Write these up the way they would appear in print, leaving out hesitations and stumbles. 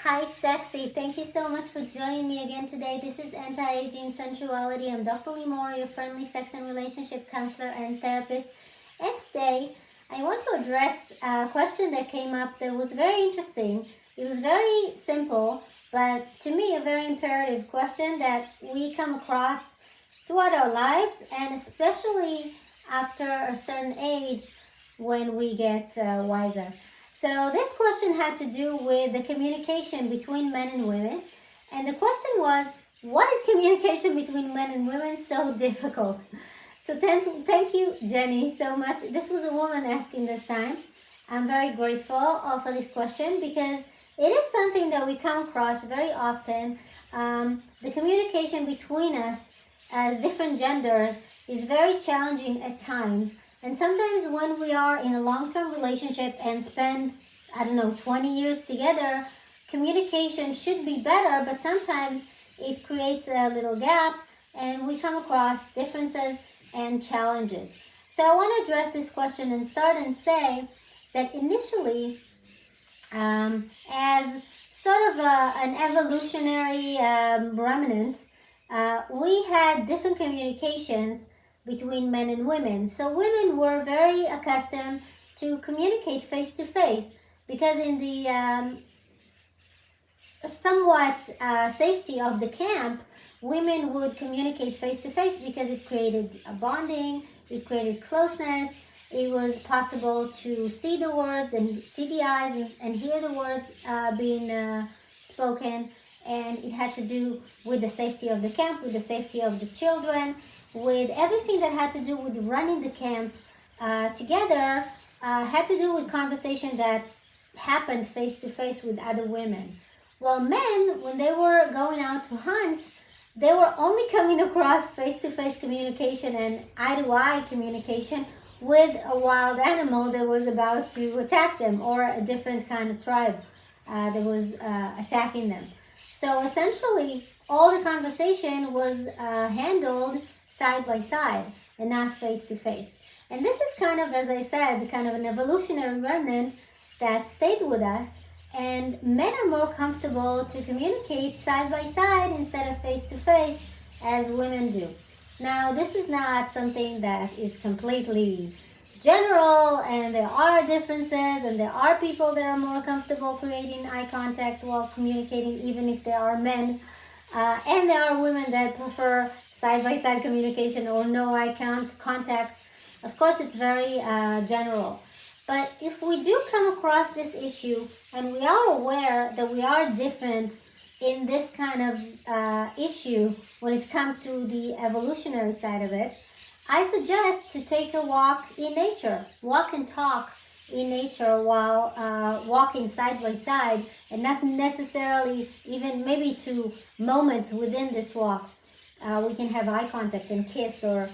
Hi, sexy. Thank you so much for joining me again today. This is Anti-Aging Sensuality. I'm Dr. Lee Moore, your friendly sex and relationship counselor and therapist. And today, I want to address a question that came up that was very interesting. It was very simple, but to me, a very imperative question that we come across throughout our lives, and especially after a certain age when we get wiser. So this question had to do with the communication between men and women. And the question was, why is communication between men and women so difficult? So thank you, Jenny, so much. This was a woman asking this time. I'm very grateful for this question because it is something that we come across very often. The communication between us as different genders is very challenging at times. And sometimes when we are in a long-term relationship and spend, 20 years together, communication should be better, but sometimes it creates a little gap and we come across differences and challenges. So I want to address this question and start and say that initially, as sort of an evolutionary remnant, we had different communications between men and women. So women were very accustomed to communicate face to face because in the somewhat safety of the camp, women would communicate face to face because it created a bonding, it created closeness. It was possible to see the words and see the eyes and hear the words being spoken. And it had to do with the safety of the camp, with the safety of the children, with everything that had to do with running the camp together, had to do with conversation that happened face to face with other women. Well, men, when they were going out to hunt, they were only coming across face to face communication and eye to eye communication with a wild animal that was about to attack them, or a different kind of tribe that was attacking them. So essentially, all the conversation was handled side by side and not face to face. And this is kind of, as I said, kind of an evolutionary remnant that stayed with us. And men are more comfortable to communicate side by side instead of face to face as women do. Now, this is not something that is completely general, and there are differences, and there are people that are more comfortable creating eye contact while communicating, even if they are men. And there are women that prefer side-by-side communication or no eye contact. Of course, it's very general. But if we do come across this issue and we are aware that we are different in this kind of issue when it comes to the evolutionary side of it, I suggest to take a walk in nature. Walk and talk in nature while walking side by side, and not necessarily even maybe to moments within this walk. We can have eye contact and kiss or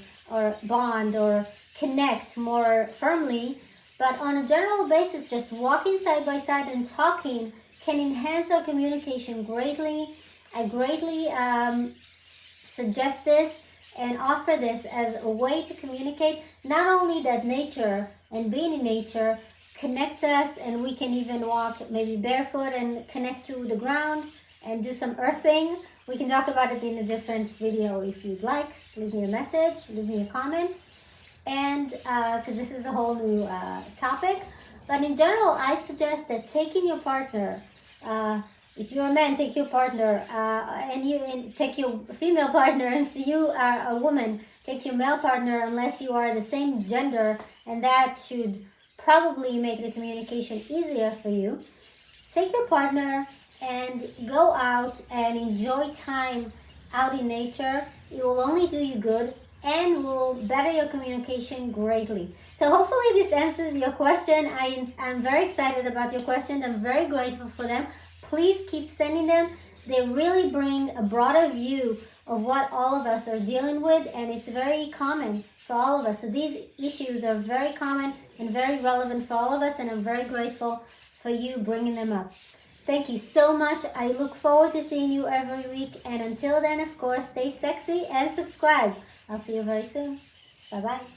bond or connect more firmly. But on a general basis, just walking side by side and talking can enhance our communication greatly. I greatly suggest this and offer this as a way to communicate. Not only that nature and being in nature connects us, and we can even walk maybe barefoot and connect to the ground and do some earthing. We can talk about it in a different video if you'd like. Leave me a message, leave me a comment. And because this is a whole new topic. But in general, I suggest that taking your partner, if you're a man, take your partner, and take your female partner, and if you are a woman, take your male partner, unless you are the same gender, and that should probably make the communication easier for you. Take your partner and go out and enjoy time out in nature. It will only do you good and will better your communication greatly. So hopefully this answers your question. I'm very excited about your question. I'm very grateful for them. Please keep sending them. They really bring a broader view of what all of us are dealing with, and it's very common for all of us. So these issues are very common and very relevant for all of us, and I'm very grateful for you bringing them up. Thank you so much. I look forward to seeing you every week, and until then, of course, stay sexy and subscribe. I'll see you very soon. Bye-bye.